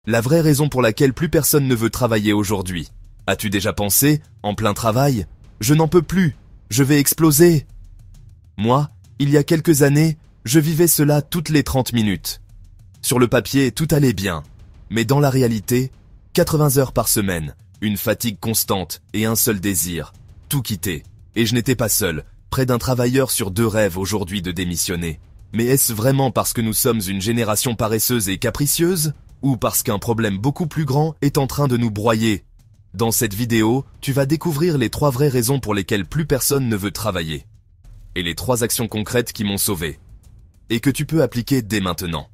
La vraie raison pour laquelle plus personne ne veut travailler aujourd'hui. As-tu déjà pensé, en plein travail, je n'en peux plus, je vais exploser? Moi, il y a quelques années, je vivais cela toutes les 30 minutes. Sur le papier, tout allait bien. Mais dans la réalité, 80 heures par semaine, une fatigue constante et un seul désir, tout quitter. Et je n'étais pas seul, près d'un travailleur sur 2 rêve aujourd'hui de démissionner. Mais est-ce vraiment parce que nous sommes une génération paresseuse et capricieuse? Ou parce qu'un problème beaucoup plus grand est en train de nous broyer? Dans cette vidéo, tu vas découvrir les 3 vraies raisons pour lesquelles plus personne ne veut travailler. Et les 3 actions concrètes qui m'ont sauvé. Et que tu peux appliquer dès maintenant.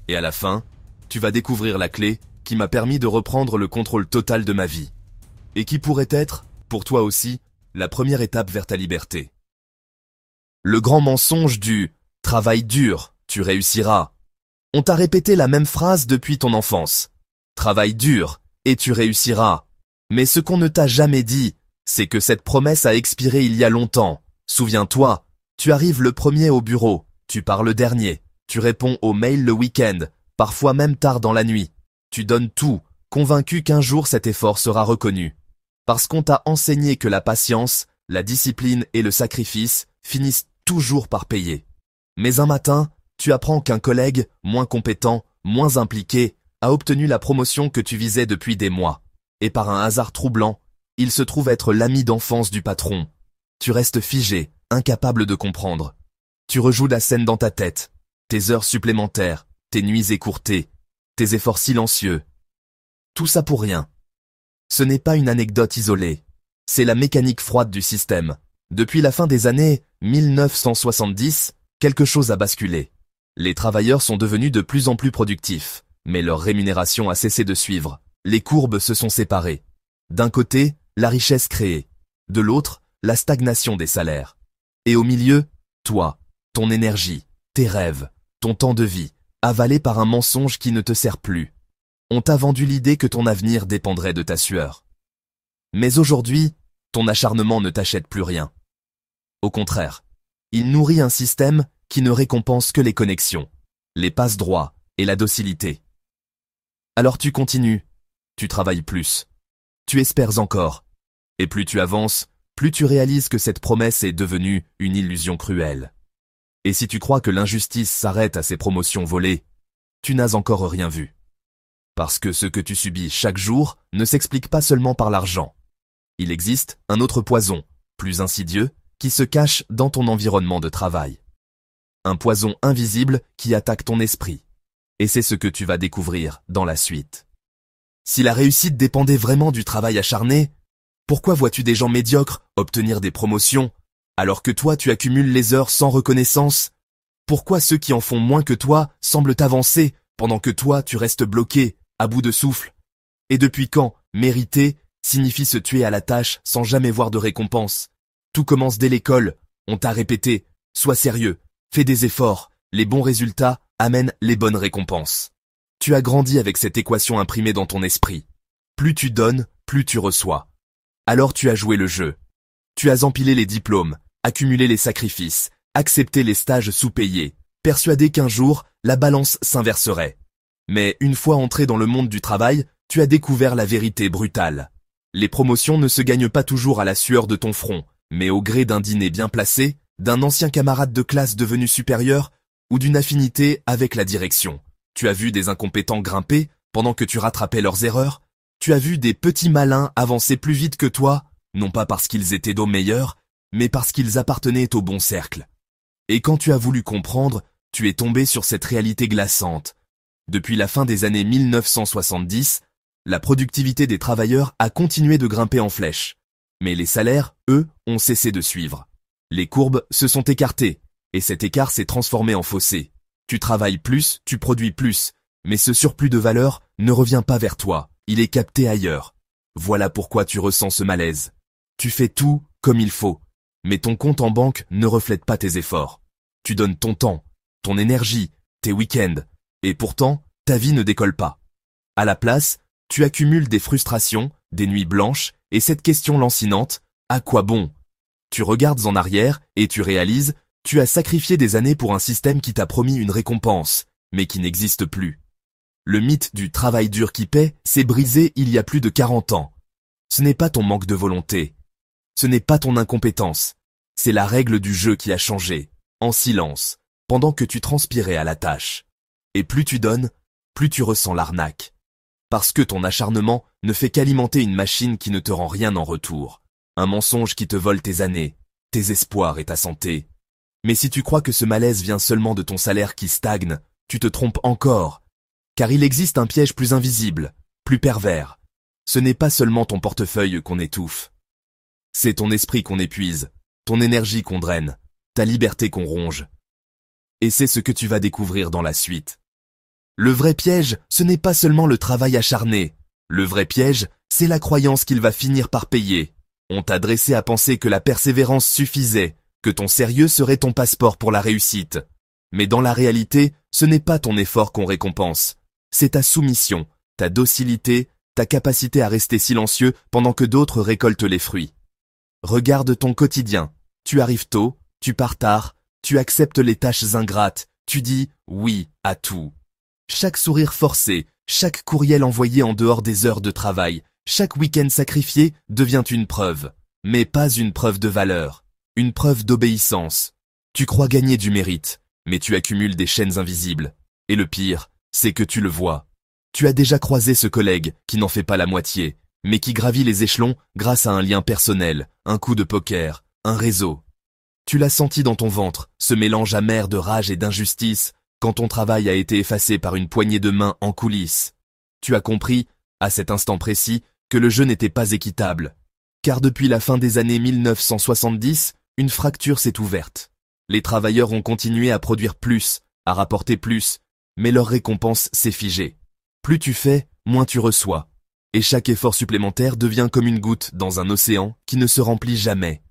Et à la fin, tu vas découvrir la clé qui m'a permis de reprendre le contrôle total de ma vie. Et qui pourrait être, pour toi aussi, la première étape vers ta liberté. Le grand mensonge du « travail dur, tu réussiras ». On t'a répété la même phrase depuis ton enfance. Travaille dur et tu réussiras. Mais ce qu'on ne t'a jamais dit, c'est que cette promesse a expiré il y a longtemps. Souviens-toi, tu arrives le premier au bureau, tu pars le dernier, tu réponds aux mails le week-end, parfois même tard dans la nuit. Tu donnes tout, convaincu qu'un jour cet effort sera reconnu. Parce qu'on t'a enseigné que la patience, la discipline et le sacrifice finissent toujours par payer. Mais un matin, tu apprends qu'un collègue, moins compétent, moins impliqué, a obtenu la promotion que tu visais depuis des mois. Et par un hasard troublant, il se trouve être l'ami d'enfance du patron. Tu restes figé, incapable de comprendre. Tu rejoues la scène dans ta tête. Tes heures supplémentaires, tes nuits écourtées, tes efforts silencieux. Tout ça pour rien. Ce n'est pas une anecdote isolée. C'est la mécanique froide du système. Depuis la fin des années 1970, quelque chose a basculé. Les travailleurs sont devenus de plus en plus productifs, mais leur rémunération a cessé de suivre. Les courbes se sont séparées. D'un côté, la richesse créée. De l'autre, la stagnation des salaires. Et au milieu, toi, ton énergie, tes rêves, ton temps de vie, avalé par un mensonge qui ne te sert plus. On t'a vendu l'idée que ton avenir dépendrait de ta sueur. Mais aujourd'hui, ton acharnement ne t'achète plus rien. Au contraire, il nourrit un système qui ne récompense que les connexions, les passe-droits et la docilité. Alors tu continues, tu travailles plus, tu espères encore, et plus tu avances, plus tu réalises que cette promesse est devenue une illusion cruelle. Et si tu crois que l'injustice s'arrête à ces promotions volées, tu n'as encore rien vu. Parce que ce que tu subis chaque jour ne s'explique pas seulement par l'argent. Il existe un autre poison, plus insidieux, qui se cache dans ton environnement de travail. Un poison invisible qui attaque ton esprit. Et c'est ce que tu vas découvrir dans la suite. Si la réussite dépendait vraiment du travail acharné, pourquoi vois-tu des gens médiocres obtenir des promotions, alors que toi tu accumules les heures sans reconnaissance? Pourquoi ceux qui en font moins que toi semblent avancer, pendant que toi tu restes bloqué, à bout de souffle? Et depuis quand mériter signifie se tuer à la tâche sans jamais voir de récompense? Tout commence dès l'école, on t'a répété, sois sérieux. Fais des efforts, les bons résultats amènent les bonnes récompenses. Tu as grandi avec cette équation imprimée dans ton esprit. Plus tu donnes, plus tu reçois. Alors tu as joué le jeu. Tu as empilé les diplômes, accumulé les sacrifices, accepté les stages sous-payés, persuadé qu'un jour, la balance s'inverserait. Mais une fois entré dans le monde du travail, tu as découvert la vérité brutale. Les promotions ne se gagnent pas toujours à la sueur de ton front, mais au gré d'un dîner bien placé, d'un ancien camarade de classe devenu supérieur ou d'une affinité avec la direction. Tu as vu des incompétents grimper pendant que tu rattrapais leurs erreurs. Tu as vu des petits malins avancer plus vite que toi, non pas parce qu'ils étaient d'au meilleurs, mais parce qu'ils appartenaient au bon cercle. Et quand tu as voulu comprendre, tu es tombé sur cette réalité glaçante. Depuis la fin des années 1970, la productivité des travailleurs a continué de grimper en flèche. Mais les salaires, eux, ont cessé de suivre. Les courbes se sont écartées, et cet écart s'est transformé en fossé. Tu travailles plus, tu produis plus, mais ce surplus de valeur ne revient pas vers toi, il est capté ailleurs. Voilà pourquoi tu ressens ce malaise. Tu fais tout comme il faut, mais ton compte en banque ne reflète pas tes efforts. Tu donnes ton temps, ton énergie, tes week-ends, et pourtant, ta vie ne décolle pas. À la place, tu accumules des frustrations, des nuits blanches, et cette question lancinante, à quoi bon? Tu regardes en arrière et tu réalises, tu as sacrifié des années pour un système qui t'a promis une récompense, mais qui n'existe plus. Le mythe du travail dur qui paie s'est brisé il y a plus de 40 ans. Ce n'est pas ton manque de volonté. Ce n'est pas ton incompétence. C'est la règle du jeu qui a changé, en silence, pendant que tu transpirais à la tâche. Et plus tu donnes, plus tu ressens l'arnaque. Parce que ton acharnement ne fait qu'alimenter une machine qui ne te rend rien en retour. Un mensonge qui te vole tes années, tes espoirs et ta santé. Mais si tu crois que ce malaise vient seulement de ton salaire qui stagne, tu te trompes encore. Car il existe un piège plus invisible, plus pervers. Ce n'est pas seulement ton portefeuille qu'on étouffe. C'est ton esprit qu'on épuise, ton énergie qu'on draine, ta liberté qu'on ronge. Et c'est ce que tu vas découvrir dans la suite. Le vrai piège, ce n'est pas seulement le travail acharné. Le vrai piège, c'est la croyance qu'il va finir par payer. On t'a dressé à penser que la persévérance suffisait, que ton sérieux serait ton passeport pour la réussite. Mais dans la réalité, ce n'est pas ton effort qu'on récompense. C'est ta soumission, ta docilité, ta capacité à rester silencieux pendant que d'autres récoltent les fruits. Regarde ton quotidien. Tu arrives tôt, tu pars tard, tu acceptes les tâches ingrates, tu dis oui à tout. Chaque sourire forcé, chaque courriel envoyé en dehors des heures de travail, chaque week-end sacrifié devient une preuve. Mais pas une preuve de valeur, une preuve d'obéissance. Tu crois gagner du mérite, mais tu accumules des chaînes invisibles. Et le pire, c'est que tu le vois. Tu as déjà croisé ce collègue qui n'en fait pas la moitié, mais qui gravit les échelons grâce à un lien personnel, un coup de poker, un réseau. Tu l'as senti dans ton ventre, ce mélange amer de rage et d'injustice, quand ton travail a été effacé par une poignée de main en coulisses. Tu as compris, à cet instant précis, que le jeu n'était pas équitable. Car depuis la fin des années 1970, une fracture s'est ouverte. Les travailleurs ont continué à produire plus, à rapporter plus, mais leur récompense s'est figée. Plus tu fais, moins tu reçois. Et chaque effort supplémentaire devient comme une goutte dans un océan qui ne se remplit jamais.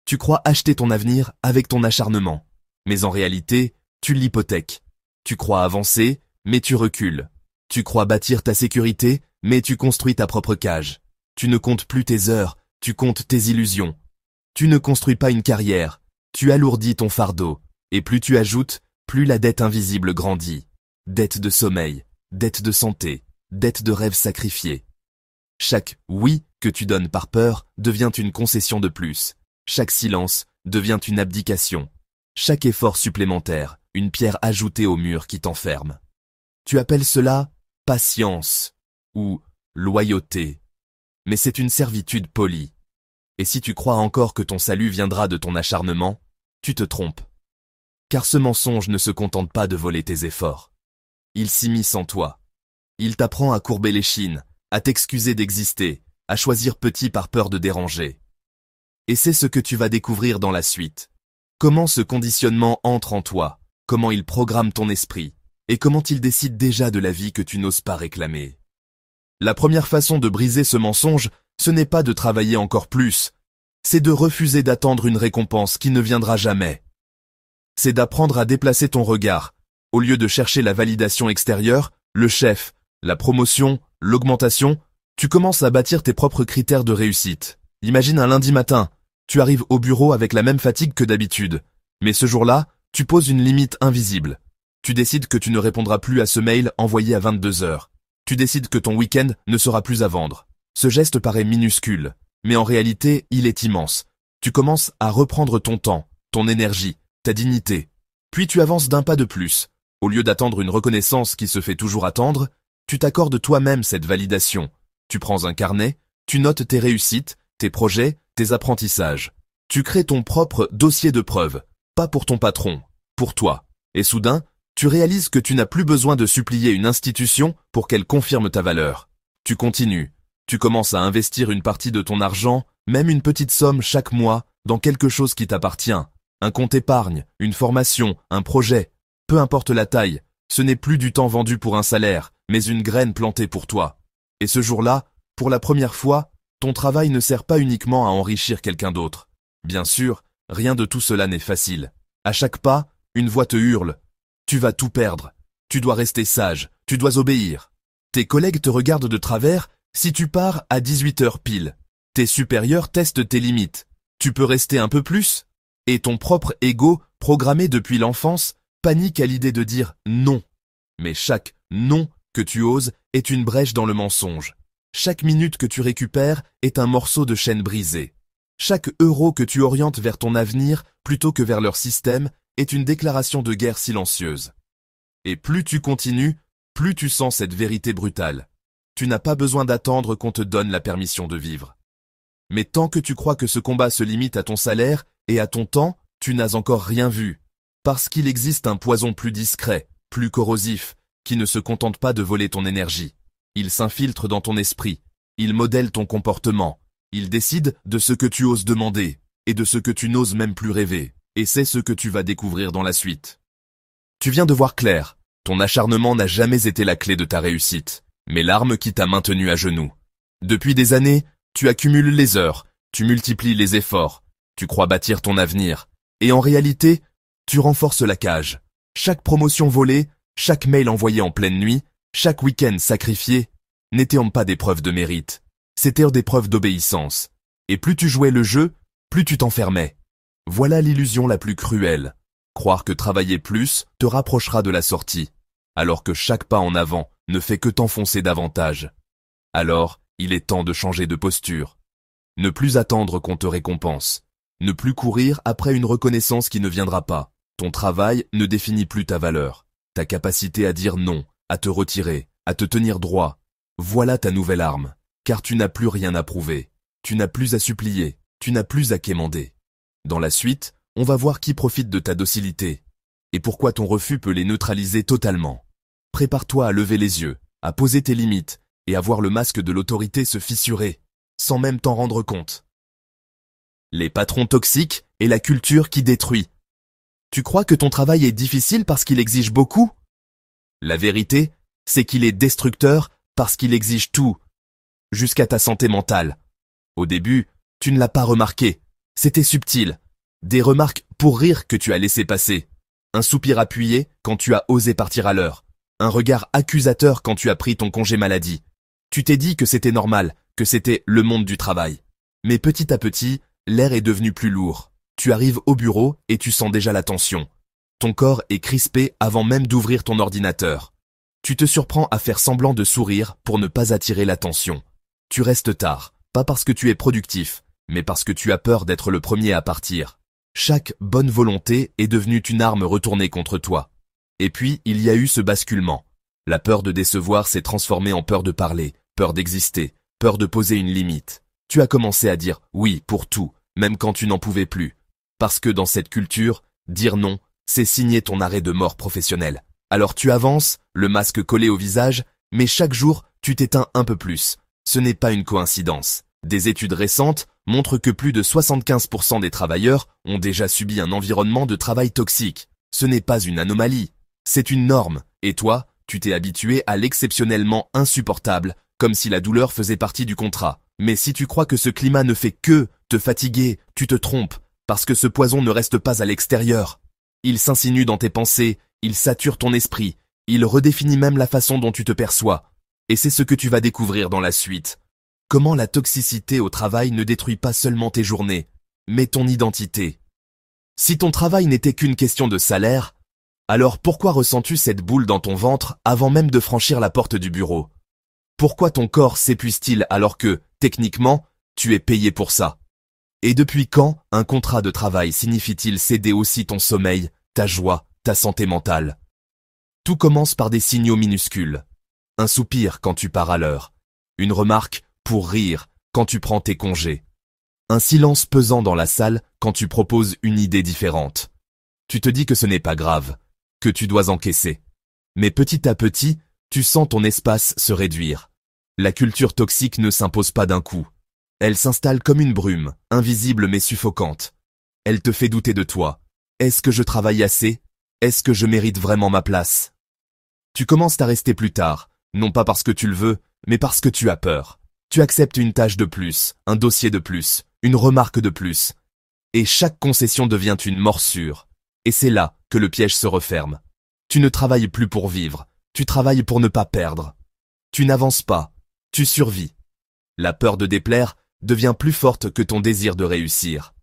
Tu crois acheter ton avenir avec ton acharnement. Mais en réalité, tu l'hypothèques. Tu crois avancer, mais tu recules. Tu crois bâtir ta sécurité, mais tu construis ta propre cage. Tu ne comptes plus tes heures, tu comptes tes illusions. Tu ne construis pas une carrière, tu alourdis ton fardeau. Et plus tu ajoutes, plus la dette invisible grandit. Dette de sommeil, dette de santé, dette de rêves sacrifiés. Chaque « oui » que tu donnes par peur devient une concession de plus. Chaque silence devient une abdication. Chaque effort supplémentaire, une pierre ajoutée au mur qui t'enferme. Tu appelles cela patience ou loyauté. Mais c'est une servitude polie. Et si tu crois encore que ton salut viendra de ton acharnement, tu te trompes. Car ce mensonge ne se contente pas de voler tes efforts. Il s'immisce en toi. Il t'apprend à courber l'échine, à t'excuser d'exister, à choisir petit par peur de déranger. Et c'est ce que tu vas découvrir dans la suite. Comment ce conditionnement entre en toi, comment il programme ton esprit, et comment il décide déjà de la vie que tu n'oses pas réclamer. La première façon de briser ce mensonge, ce n'est pas de travailler encore plus, c'est de refuser d'attendre une récompense qui ne viendra jamais. C'est d'apprendre à déplacer ton regard. Au lieu de chercher la validation extérieure, le chef, la promotion, l'augmentation, tu commences à bâtir tes propres critères de réussite. Imagine un lundi matin, tu arrives au bureau avec la même fatigue que d'habitude. Mais ce jour-là, tu poses une limite invisible. Tu décides que tu ne répondras plus à ce mail envoyé à 22 heures. Tu décides que ton week-end ne sera plus à vendre. Ce geste paraît minuscule, mais en réalité, il est immense. Tu commences à reprendre ton temps, ton énergie, ta dignité. Puis tu avances d'un pas de plus. Au lieu d'attendre une reconnaissance qui se fait toujours attendre, tu t'accordes toi-même cette validation. Tu prends un carnet, tu notes tes réussites, tes projets, tes apprentissages. Tu crées ton propre dossier de preuves, pas pour ton patron, pour toi. Et soudain, tu réalises que tu n'as plus besoin de supplier une institution pour qu'elle confirme ta valeur. Tu continues. Tu commences à investir une partie de ton argent, même une petite somme chaque mois, dans quelque chose qui t'appartient. Un compte épargne, une formation, un projet. Peu importe la taille, ce n'est plus du temps vendu pour un salaire, mais une graine plantée pour toi. Et ce jour-là, pour la première fois, ton travail ne sert pas uniquement à enrichir quelqu'un d'autre. Bien sûr, rien de tout cela n'est facile. À chaque pas, une voix te hurle. Tu vas tout perdre. Tu dois rester sage. Tu dois obéir. Tes collègues te regardent de travers si tu pars à 18 heures pile. Tes supérieurs testent tes limites. Tu peux rester un peu plus? Et ton propre ego, programmé depuis l'enfance, panique à l'idée de dire non. Mais chaque non que tu oses est une brèche dans le mensonge. Chaque minute que tu récupères est un morceau de chaîne brisée. Chaque euro que tu orientes vers ton avenir plutôt que vers leur système est une déclaration de guerre silencieuse. Et plus tu continues, plus tu sens cette vérité brutale. Tu n'as pas besoin d'attendre qu'on te donne la permission de vivre. Mais tant que tu crois que ce combat se limite à ton salaire et à ton temps, tu n'as encore rien vu. Parce qu'il existe un poison plus discret, plus corrosif, qui ne se contente pas de voler ton énergie. Il s'infiltre dans ton esprit, il modèle ton comportement, il décide de ce que tu oses demander et de ce que tu n'oses même plus rêver, et c'est ce que tu vas découvrir dans la suite. Tu viens de voir clair, ton acharnement n'a jamais été la clé de ta réussite, mais l'arme qui t'a maintenu à genoux. Depuis des années, tu accumules les heures, tu multiplies les efforts, tu crois bâtir ton avenir, et en réalité, tu renforces la cage. Chaque promotion volée, chaque mail envoyé en pleine nuit, chaque week-end sacrifié, n'étaient pas des preuves de mérite, c'étaient des preuves d'obéissance. Et plus tu jouais le jeu, plus tu t'enfermais. Voilà l'illusion la plus cruelle. Croire que travailler plus te rapprochera de la sortie, alors que chaque pas en avant ne fait que t'enfoncer davantage. Alors, il est temps de changer de posture. Ne plus attendre qu'on te récompense. Ne plus courir après une reconnaissance qui ne viendra pas. Ton travail ne définit plus ta valeur. Ta capacité à dire non, à te retirer, à te tenir droit. Voilà ta nouvelle arme, car tu n'as plus rien à prouver. Tu n'as plus à supplier, tu n'as plus à quémander. Dans la suite, on va voir qui profite de ta docilité, et pourquoi ton refus peut les neutraliser totalement. Prépare-toi à lever les yeux, à poser tes limites, et à voir le masque de l'autorité se fissurer, sans même t'en rendre compte. Les patrons toxiques et la culture qui détruit. Tu crois que ton travail est difficile parce qu'il exige beaucoup? La vérité, c'est qu'il est destructeur parce qu'il exige tout, jusqu'à ta santé mentale. Au début, tu ne l'as pas remarqué, c'était subtil. Des remarques pour rire que tu as laissé passer. Un soupir appuyé quand tu as osé partir à l'heure. Un regard accusateur quand tu as pris ton congé maladie. Tu t'es dit que c'était normal, que c'était le monde du travail. Mais petit à petit, l'air est devenu plus lourd. Tu arrives au bureau et tu sens déjà la tension. Ton corps est crispé avant même d'ouvrir ton ordinateur. Tu te surprends à faire semblant de sourire pour ne pas attirer l'attention. Tu restes tard, pas parce que tu es productif, mais parce que tu as peur d'être le premier à partir. Chaque bonne volonté est devenue une arme retournée contre toi. Et puis, il y a eu ce basculement. La peur de décevoir s'est transformée en peur de parler, peur d'exister, peur de poser une limite. Tu as commencé à dire oui pour tout, même quand tu n'en pouvais plus. Parce que dans cette culture, dire non, c'est signer ton arrêt de mort professionnel. Alors tu avances, le masque collé au visage, mais chaque jour, tu t'éteins un peu plus. Ce n'est pas une coïncidence. Des études récentes montrent que plus de 75% des travailleurs ont déjà subi un environnement de travail toxique. Ce n'est pas une anomalie, c'est une norme. Et toi, tu t'es habitué à l'exceptionnellement insupportable, comme si la douleur faisait partie du contrat. Mais si tu crois que ce climat ne fait que te fatiguer, tu te trompes, parce que ce poison ne reste pas à l'extérieur. Il s'insinue dans tes pensées, il sature ton esprit, il redéfinit même la façon dont tu te perçois. Et c'est ce que tu vas découvrir dans la suite. Comment la toxicité au travail ne détruit pas seulement tes journées, mais ton identité. Si ton travail n'était qu'une question de salaire, alors pourquoi ressens-tu cette boule dans ton ventre avant même de franchir la porte du bureau? Pourquoi ton corps s'épuise-t-il alors que, techniquement, tu es payé pour ça? Et depuis quand un contrat de travail signifie-t-il céder aussi ton sommeil, ta joie, ta santé mentale? Tout commence par des signaux minuscules. Un soupir quand tu pars à l'heure. Une remarque pour rire quand tu prends tes congés. Un silence pesant dans la salle quand tu proposes une idée différente. Tu te dis que ce n'est pas grave, que tu dois encaisser. Mais petit à petit, tu sens ton espace se réduire. La culture toxique ne s'impose pas d'un coup. Elle s'installe comme une brume, invisible mais suffocante. Elle te fait douter de toi. Est-ce que je travaille assez? Est-ce que je mérite vraiment ma place? Tu commences à rester plus tard, non pas parce que tu le veux, mais parce que tu as peur. Tu acceptes une tâche de plus, un dossier de plus, une remarque de plus. Et chaque concession devient une morsure. Et c'est là que le piège se referme. Tu ne travailles plus pour vivre, tu travailles pour ne pas perdre. Tu n'avances pas, tu survis. La peur de déplaire devient plus forte que ton désir de réussir.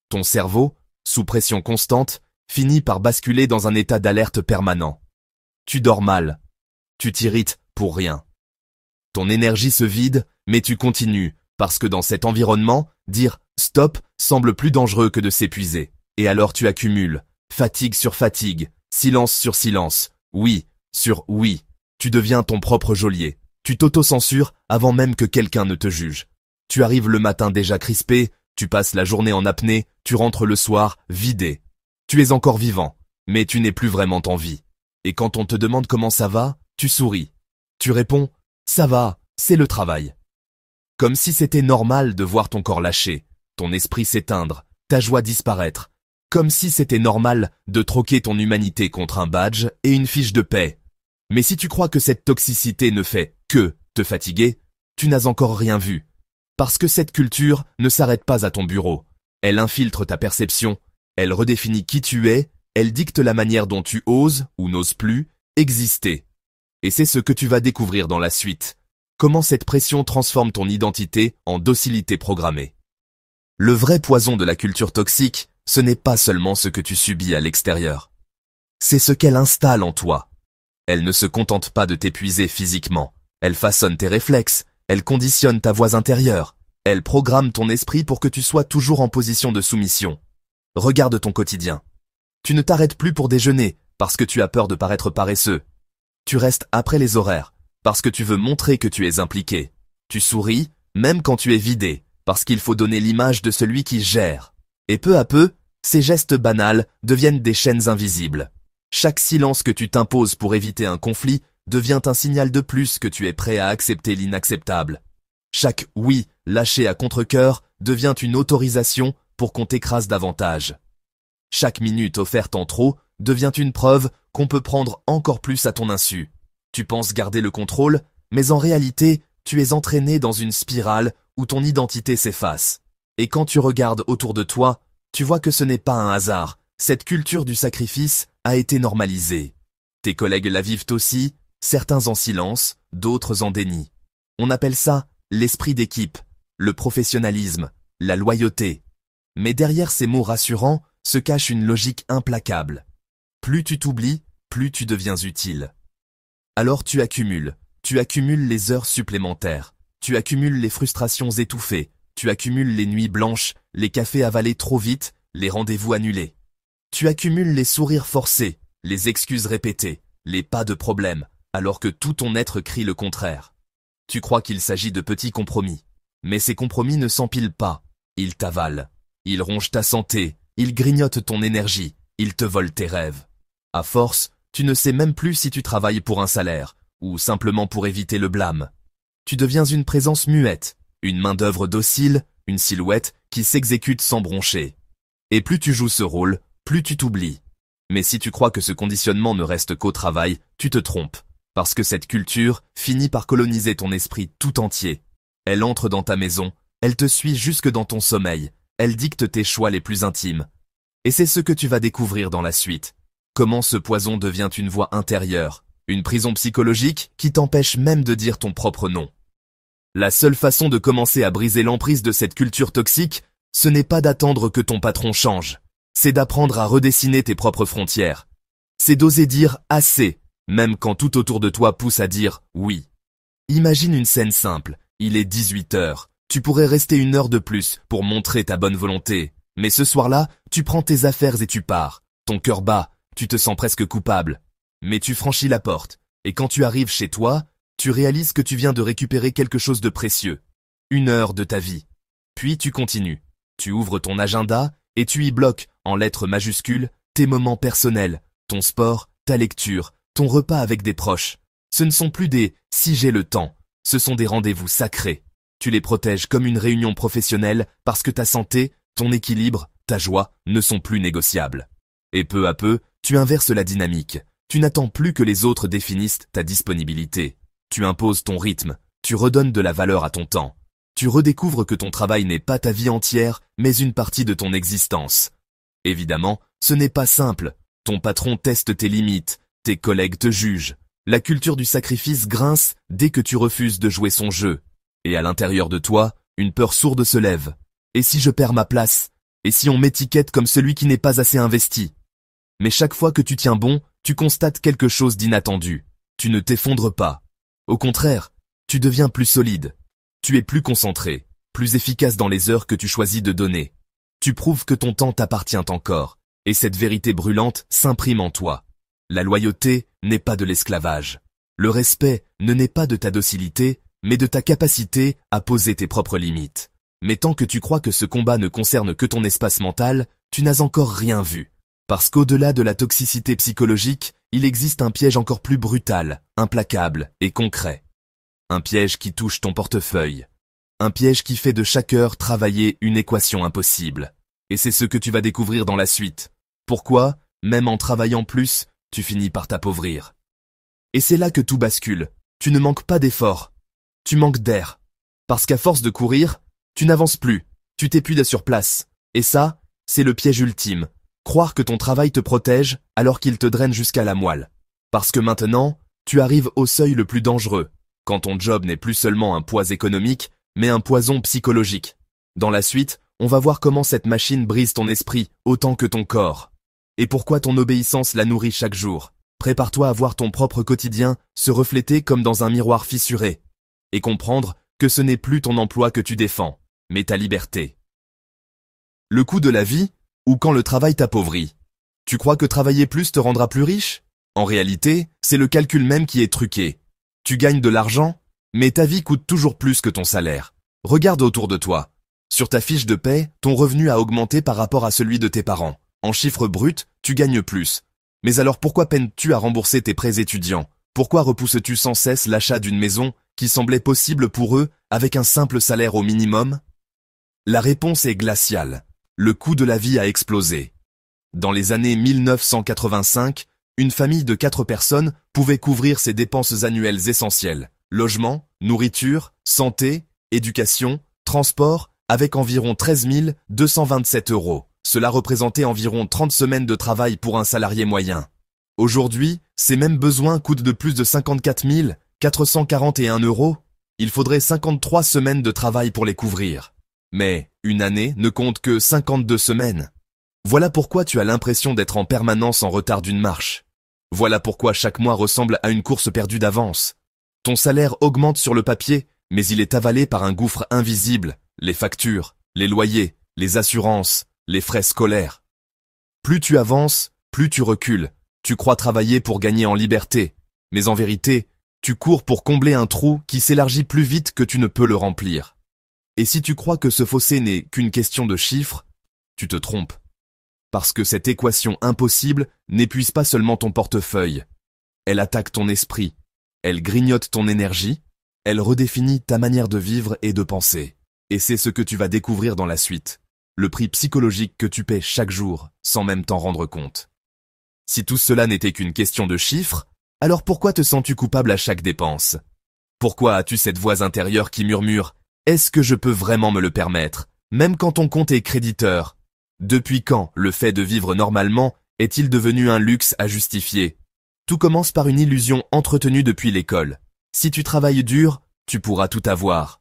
Ton cerveau, sous pression constante, finit par basculer dans un état d'alerte permanent. Tu dors mal. Tu t'irrites pour rien. Ton énergie se vide, mais tu continues, parce que dans cet environnement, dire « stop » semble plus dangereux que de s'épuiser. Et alors tu accumules, fatigue sur fatigue, silence sur silence, oui sur oui. Tu deviens ton propre geôlier. Tu t'auto-censures avant même que quelqu'un ne te juge. Tu arrives le matin déjà crispé, tu passes la journée en apnée, tu rentres le soir vidé. Tu es encore vivant, mais tu n'es plus vraiment en vie. Et quand on te demande comment ça va, tu souris. Tu réponds « ça va, c'est le travail ». Comme si c'était normal de voir ton corps lâcher, ton esprit s'éteindre, ta joie disparaître. Comme si c'était normal de troquer ton humanité contre un badge et une fiche de paie. Mais si tu crois que cette toxicité ne fait que te fatiguer, tu n'as encore rien vu. Parce que cette culture ne s'arrête pas à ton bureau. Elle infiltre ta perception, elle redéfinit qui tu es, elle dicte la manière dont tu oses, ou n'oses plus, exister. Et c'est ce que tu vas découvrir dans la suite. Comment cette pression transforme ton identité en docilité programmée. Le vrai poison de la culture toxique, ce n'est pas seulement ce que tu subis à l'extérieur. C'est ce qu'elle installe en toi. Elle ne se contente pas de t'épuiser physiquement. Elle façonne tes réflexes, elle conditionne ta voix intérieure, elle programme ton esprit pour que tu sois toujours en position de soumission. Regarde ton quotidien. Tu ne t'arrêtes plus pour déjeuner parce que tu as peur de paraître paresseux. Tu restes après les horaires parce que tu veux montrer que tu es impliqué. Tu souris même quand tu es vidé parce qu'il faut donner l'image de celui qui gère. Et peu à peu, ces gestes banals deviennent des chaînes invisibles. Chaque silence que tu t'imposes pour éviter un conflit devient un signal de plus que tu es prêt à accepter l'inacceptable. Chaque oui lâché à contre-cœur devient une autorisation pour qu'on t'écrase davantage. Chaque minute offerte en trop devient une preuve qu'on peut prendre encore plus à ton insu. Tu penses garder le contrôle, mais en réalité, tu es entraîné dans une spirale où ton identité s'efface. Et quand tu regardes autour de toi, tu vois que ce n'est pas un hasard. Cette culture du sacrifice a été normalisée. Tes collègues la vivent aussi, certains en silence, d'autres en déni. On appelle ça l'esprit d'équipe, le professionnalisme, la loyauté. Mais derrière ces mots rassurants se cache une logique implacable. Plus tu t'oublies, plus tu deviens utile. Alors tu accumules les heures supplémentaires, tu accumules les frustrations étouffées, tu accumules les nuits blanches, les cafés avalés trop vite, les rendez-vous annulés. Tu accumules les sourires forcés, les excuses répétées, les pas de problème, alors que tout ton être crie le contraire. Tu crois qu'il s'agit de petits compromis. Mais ces compromis ne s'empilent pas, ils t'avalent. Ils rongent ta santé, ils grignotent ton énergie, ils te volent tes rêves. À force, tu ne sais même plus si tu travailles pour un salaire, ou simplement pour éviter le blâme. Tu deviens une présence muette, une main-d'œuvre docile, une silhouette qui s'exécute sans broncher. Et plus tu joues ce rôle, plus tu t'oublies. Mais si tu crois que ce conditionnement ne reste qu'au travail, tu te trompes. Parce que cette culture finit par coloniser ton esprit tout entier. Elle entre dans ta maison, elle te suit jusque dans ton sommeil, elle dicte tes choix les plus intimes. Et c'est ce que tu vas découvrir dans la suite. Comment ce poison devient une voix intérieure, une prison psychologique qui t'empêche même de dire ton propre nom. La seule façon de commencer à briser l'emprise de cette culture toxique, ce n'est pas d'attendre que ton patron change. C'est d'apprendre à redessiner tes propres frontières. C'est d'oser dire assez, même quand tout autour de toi pousse à dire oui. Imagine une scène simple, il est 18 heures, tu pourrais rester 1 heure de plus pour montrer ta bonne volonté. Mais ce soir-là, tu prends tes affaires et tu pars. Ton cœur bat, tu te sens presque coupable. Mais tu franchis la porte, et quand tu arrives chez toi, tu réalises que tu viens de récupérer quelque chose de précieux. 1 heure de ta vie. Puis tu continues. Tu ouvres ton agenda et tu y bloques, en lettres majuscules, tes moments personnels, ton sport, ta lecture, ton repas avec des proches. Ce ne sont plus des « si j'ai le temps », ce sont des rendez-vous sacrés. Tu les protèges comme une réunion professionnelle parce que ta santé, ton équilibre, ta joie ne sont plus négociables. Et peu à peu, tu inverses la dynamique. Tu n'attends plus que les autres définissent ta disponibilité. Tu imposes ton rythme, tu redonnes de la valeur à ton temps. Tu redécouvres que ton travail n'est pas ta vie entière, mais une partie de ton existence. Évidemment, ce n'est pas simple. Ton patron teste tes limites, tes collègues te jugent. La culture du sacrifice grince dès que tu refuses de jouer son jeu. Et à l'intérieur de toi, une peur sourde se lève. Et si je perds ma place? Et si on m'étiquette comme celui qui n'est pas assez investi? Mais chaque fois que tu tiens bon, tu constates quelque chose d'inattendu. Tu ne t'effondres pas. Au contraire, tu deviens plus solide. Tu es plus concentré, plus efficace dans les heures que tu choisis de donner. Tu prouves que ton temps t'appartient encore, et cette vérité brûlante s'imprime en toi. La loyauté n'est pas de l'esclavage. Le respect ne naît pas de ta docilité, mais de ta capacité à poser tes propres limites. Mais tant que tu crois que ce combat ne concerne que ton espace mental, tu n'as encore rien vu. Parce qu'au-delà de la toxicité psychologique, il existe un piège encore plus brutal, implacable et concret. Un piège qui touche ton portefeuille. Un piège qui fait de chaque heure travailler une équation impossible. Et c'est ce que tu vas découvrir dans la suite. Pourquoi, même en travaillant plus, tu finis par t'appauvrir. Et c'est là que tout bascule. Tu ne manques pas d'effort. Tu manques d'air. Parce qu'à force de courir, tu n'avances plus. Tu t'épuises sur place. Et ça, c'est le piège ultime. Croire que ton travail te protège alors qu'il te draine jusqu'à la moelle. Parce que maintenant, tu arrives au seuil le plus dangereux, quand ton job n'est plus seulement un poids économique, mais un poison psychologique. Dans la suite, on va voir comment cette machine brise ton esprit autant que ton corps. Et pourquoi ton obéissance la nourrit chaque jour. Prépare-toi à voir ton propre quotidien se refléter comme dans un miroir fissuré. Et comprendre que ce n'est plus ton emploi que tu défends, mais ta liberté. Le coût de la vie, ou quand le travail t'appauvrit. Tu crois que travailler plus te rendra plus riche? En réalité, c'est le calcul même qui est truqué. Tu gagnes de l'argent, mais ta vie coûte toujours plus que ton salaire. Regarde autour de toi. Sur ta fiche de paie, ton revenu a augmenté par rapport à celui de tes parents. En chiffres bruts, tu gagnes plus. Mais alors pourquoi peines-tu à rembourser tes prêts étudiants? Pourquoi repousses-tu sans cesse l'achat d'une maison qui semblait possible pour eux avec un simple salaire au minimum? La réponse est glaciale. Le coût de la vie a explosé. Dans les années 1985, une famille de 4 personnes pouvait couvrir ses dépenses annuelles essentielles. Logement, nourriture, santé, éducation, transport, avec environ 13 227 €. Cela représentait environ 30 semaines de travail pour un salarié moyen. Aujourd'hui, ces mêmes besoins coûtent de plus de 54 441 €. Il faudrait 53 semaines de travail pour les couvrir. Mais une année ne compte que 52 semaines. Voilà pourquoi tu as l'impression d'être en permanence en retard d'une marche. Voilà pourquoi chaque mois ressemble à une course perdue d'avance. Ton salaire augmente sur le papier, mais il est avalé par un gouffre invisible, les factures, les loyers, les assurances, les frais scolaires. Plus tu avances, plus tu recules. Tu crois travailler pour gagner en liberté, mais en vérité, tu cours pour combler un trou qui s'élargit plus vite que tu ne peux le remplir. Et si tu crois que ce fossé n'est qu'une question de chiffres, tu te trompes. Parce que cette équation impossible n'épuise pas seulement ton portefeuille. Elle attaque ton esprit, elle grignote ton énergie, elle redéfinit ta manière de vivre et de penser. Et c'est ce que tu vas découvrir dans la suite. Le prix psychologique que tu paies chaque jour, sans même t'en rendre compte. Si tout cela n'était qu'une question de chiffres, alors pourquoi te sens-tu coupable à chaque dépense? Pourquoi as-tu cette voix intérieure qui murmure « Est-ce que je peux vraiment me le permettre, même quand ton compte est créditeur ?» Depuis quand le fait de vivre normalement est-il devenu un luxe à justifier? Tout commence par une illusion entretenue depuis l'école. Si tu travailles dur, tu pourras tout avoir.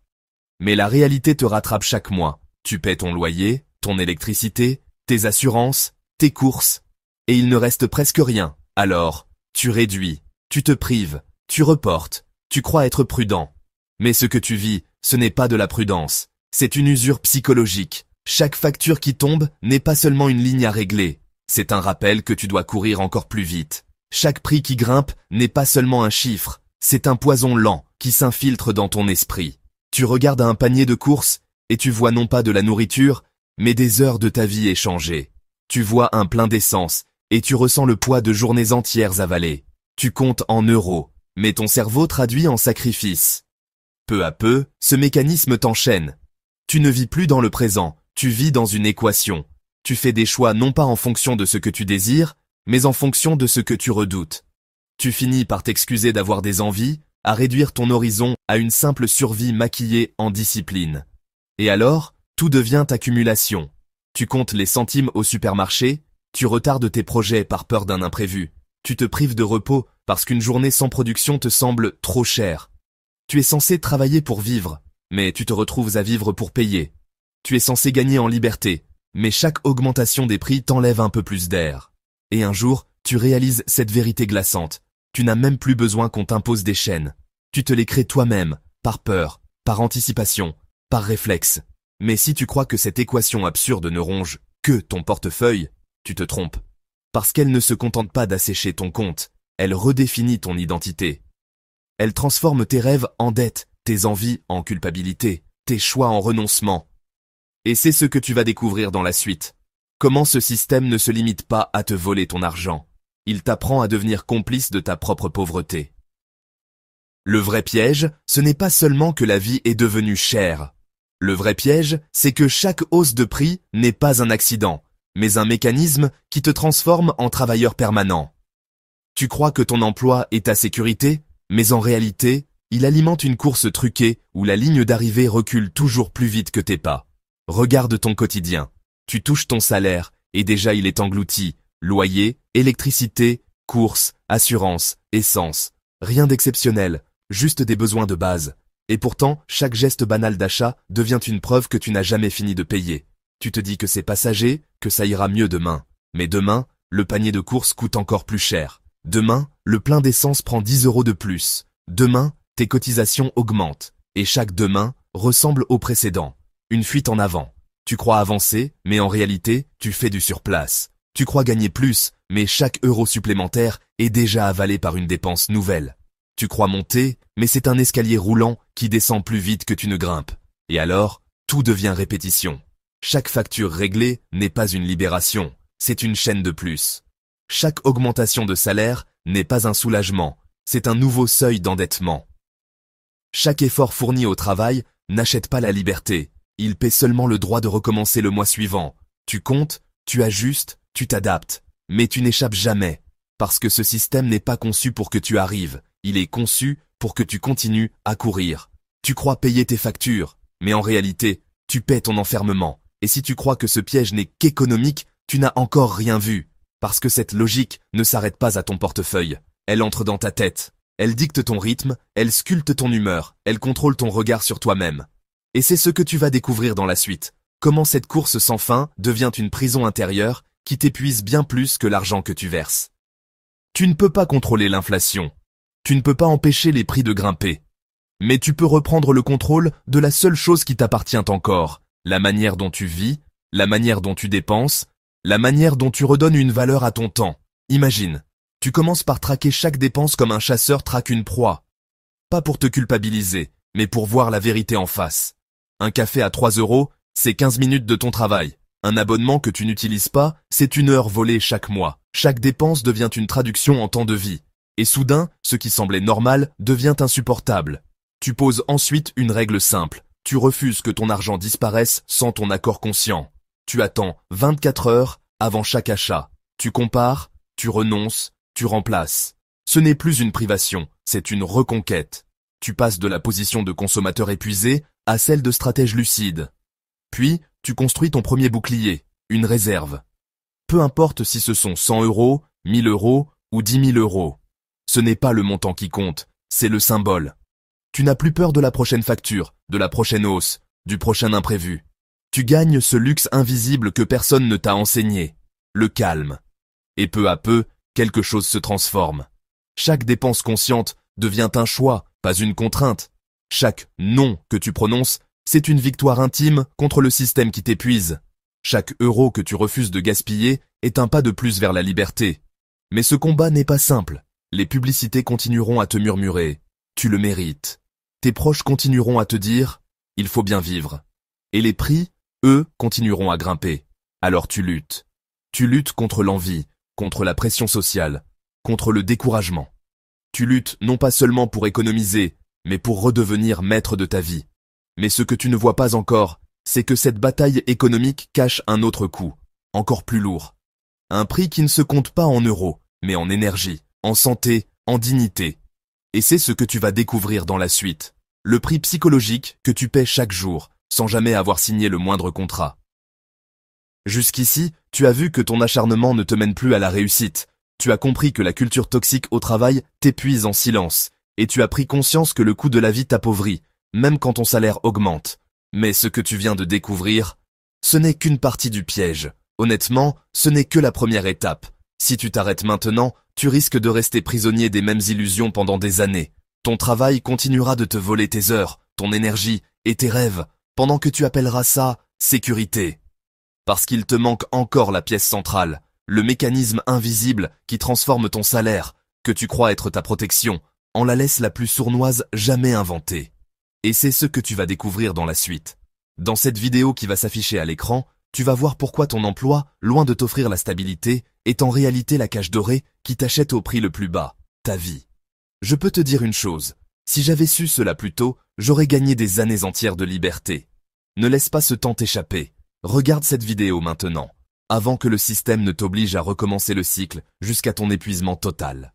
Mais la réalité te rattrape chaque mois. Tu paies ton loyer, ton électricité, tes assurances, tes courses, et il ne reste presque rien. Alors, tu réduis, tu te prives, tu reportes, tu crois être prudent. Mais ce que tu vis, ce n'est pas de la prudence, c'est une usure psychologique. Chaque facture qui tombe n'est pas seulement une ligne à régler, c'est un rappel que tu dois courir encore plus vite. Chaque prix qui grimpe n'est pas seulement un chiffre, c'est un poison lent qui s'infiltre dans ton esprit. Tu regardes un panier de courses et tu vois non pas de la nourriture, mais des heures de ta vie échangées. Tu vois un plein d'essence et tu ressens le poids de journées entières avalées. Tu comptes en euros, mais ton cerveau traduit en sacrifice. Peu à peu, ce mécanisme t'enchaîne. Tu ne vis plus dans le présent, tu vis dans une équation. Tu fais des choix non pas en fonction de ce que tu désires, mais en fonction de ce que tu redoutes. Tu finis par t'excuser d'avoir des envies, à réduire ton horizon à une simple survie maquillée en discipline. Et alors, tout devient accumulation. Tu comptes les centimes au supermarché, tu retardes tes projets par peur d'un imprévu. Tu te prives de repos parce qu'une journée sans production te semble trop chère. Tu es censé travailler pour vivre, mais tu te retrouves à vivre pour payer. Tu es censé gagner en liberté, mais chaque augmentation des prix t'enlève un peu plus d'air. Et un jour, tu réalises cette vérité glaçante. Tu n'as même plus besoin qu'on t'impose des chaînes. Tu te les crées toi-même, par peur, par anticipation, par réflexe. Mais si tu crois que cette équation absurde ne ronge que ton portefeuille, tu te trompes. Parce qu'elle ne se contente pas d'assécher ton compte, elle redéfinit ton identité. Elle transforme tes rêves en dettes, tes envies en culpabilité, tes choix en renoncement. Et c'est ce que tu vas découvrir dans la suite. Comment ce système ne se limite pas à te voler ton argent. Il t'apprend à devenir complice de ta propre pauvreté. Le vrai piège, ce n'est pas seulement que la vie est devenue chère. Le vrai piège, c'est que chaque hausse de prix n'est pas un accident, mais un mécanisme qui te transforme en travailleur permanent. Tu crois que ton emploi est ta sécurité, mais en réalité, il alimente une course truquée où la ligne d'arrivée recule toujours plus vite que tes pas. Regarde ton quotidien. Tu touches ton salaire, et déjà il est englouti. Loyer, électricité, courses, assurance, essence. Rien d'exceptionnel, juste des besoins de base. Et pourtant, chaque geste banal d'achat devient une preuve que tu n'as jamais fini de payer. Tu te dis que c'est passager, que ça ira mieux demain. Mais demain, le panier de courses coûte encore plus cher. Demain, le plein d'essence prend 10 € de plus. Demain, tes cotisations augmentent. Et chaque demain ressemble au précédent. Une fuite en avant. Tu crois avancer, mais en réalité, tu fais du surplace. Tu crois gagner plus, mais chaque euro supplémentaire est déjà avalé par une dépense nouvelle. Tu crois monter, mais c'est un escalier roulant qui descend plus vite que tu ne grimpes. Et alors, tout devient répétition. Chaque facture réglée n'est pas une libération, c'est une chaîne de plus. Chaque augmentation de salaire n'est pas un soulagement, c'est un nouveau seuil d'endettement. Chaque effort fourni au travail n'achète pas la liberté, il paie seulement le droit de recommencer le mois suivant. Tu comptes, tu ajustes, tu t'adaptes, mais tu n'échappes jamais, parce que ce système n'est pas conçu pour que tu arrives, il est conçu pour que tu continues à courir. Tu crois payer tes factures, mais en réalité, tu paies ton enfermement. Et si tu crois que ce piège n'est qu'économique, tu n'as encore rien vu, parce que cette logique ne s'arrête pas à ton portefeuille. Elle entre dans ta tête, elle dicte ton rythme, elle sculpte ton humeur, elle contrôle ton regard sur toi-même. Et c'est ce que tu vas découvrir dans la suite. Comment cette course sans fin devient une prison intérieure qui t'épuise bien plus que l'argent que tu verses. Tu ne peux pas contrôler l'inflation. Tu ne peux pas empêcher les prix de grimper. Mais tu peux reprendre le contrôle de la seule chose qui t'appartient encore, la manière dont tu vis, la manière dont tu dépenses, la manière dont tu redonnes une valeur à ton temps. Imagine, tu commences par traquer chaque dépense comme un chasseur traque une proie. Pas pour te culpabiliser, mais pour voir la vérité en face. Un café à 3 €, c'est 15 minutes de ton travail. Un abonnement que tu n'utilises pas, c'est 1 heure volée chaque mois. Chaque dépense devient une traduction en temps de vie. Et soudain, ce qui semblait normal devient insupportable. Tu poses ensuite une règle simple. Tu refuses que ton argent disparaisse sans ton accord conscient. Tu attends 24 heures avant chaque achat. Tu compares, tu renonces, tu remplaces. Ce n'est plus une privation, c'est une reconquête. Tu passes de la position de consommateur épuisé à celle de stratège lucide. Puis, tu construis ton premier bouclier, une réserve. Peu importe si ce sont 100 €, 1000 € ou 10 000 €. Ce n'est pas le montant qui compte, c'est le symbole. Tu n'as plus peur de la prochaine facture, de la prochaine hausse, du prochain imprévu. Tu gagnes ce luxe invisible que personne ne t'a enseigné, le calme. Et peu à peu, quelque chose se transforme. Chaque dépense consciente devient un choix, pas une contrainte. Chaque « non » que tu prononces, c'est une victoire intime contre le système qui t'épuise. Chaque euro que tu refuses de gaspiller est un pas de plus vers la liberté. Mais ce combat n'est pas simple. Les publicités continueront à te murmurer « tu le mérites ». Tes proches continueront à te dire « il faut bien vivre ». Et les prix, eux, continueront à grimper. Alors tu luttes. Tu luttes contre l'envie, contre la pression sociale, contre le découragement. Tu luttes non pas seulement pour économiser, mais pour redevenir maître de ta vie. Mais ce que tu ne vois pas encore, c'est que cette bataille économique cache un autre coût, encore plus lourd. Un prix qui ne se compte pas en euros, mais en énergie, en santé, en dignité. Et c'est ce que tu vas découvrir dans la suite. Le prix psychologique que tu paies chaque jour, sans jamais avoir signé le moindre contrat. Jusqu'ici, tu as vu que ton acharnement ne te mène plus à la réussite. Tu as compris que la culture toxique au travail t'épuise en silence. Et tu as pris conscience que le coût de la vie t'appauvrit, même quand ton salaire augmente. Mais ce que tu viens de découvrir, ce n'est qu'une partie du piège. Honnêtement, ce n'est que la première étape. Si tu t'arrêtes maintenant, tu risques de rester prisonnier des mêmes illusions pendant des années. Ton travail continuera de te voler tes heures, ton énergie et tes rêves, pendant que tu appelleras ça sécurité. Parce qu'il te manque encore la pièce centrale, le mécanisme invisible qui transforme ton salaire, que tu crois être ta protection, en la laisse la plus sournoise jamais inventée. Et c'est ce que tu vas découvrir dans la suite. Dans cette vidéo qui va s'afficher à l'écran, tu vas voir pourquoi ton emploi, loin de t'offrir la stabilité, est en réalité la cage dorée qui t'achète au prix le plus bas, ta vie. Je peux te dire une chose, si j'avais su cela plus tôt, j'aurais gagné des années entières de liberté. Ne laisse pas ce temps t'échapper. Regarde cette vidéo maintenant, avant que le système ne t'oblige à recommencer le cycle jusqu'à ton épuisement total.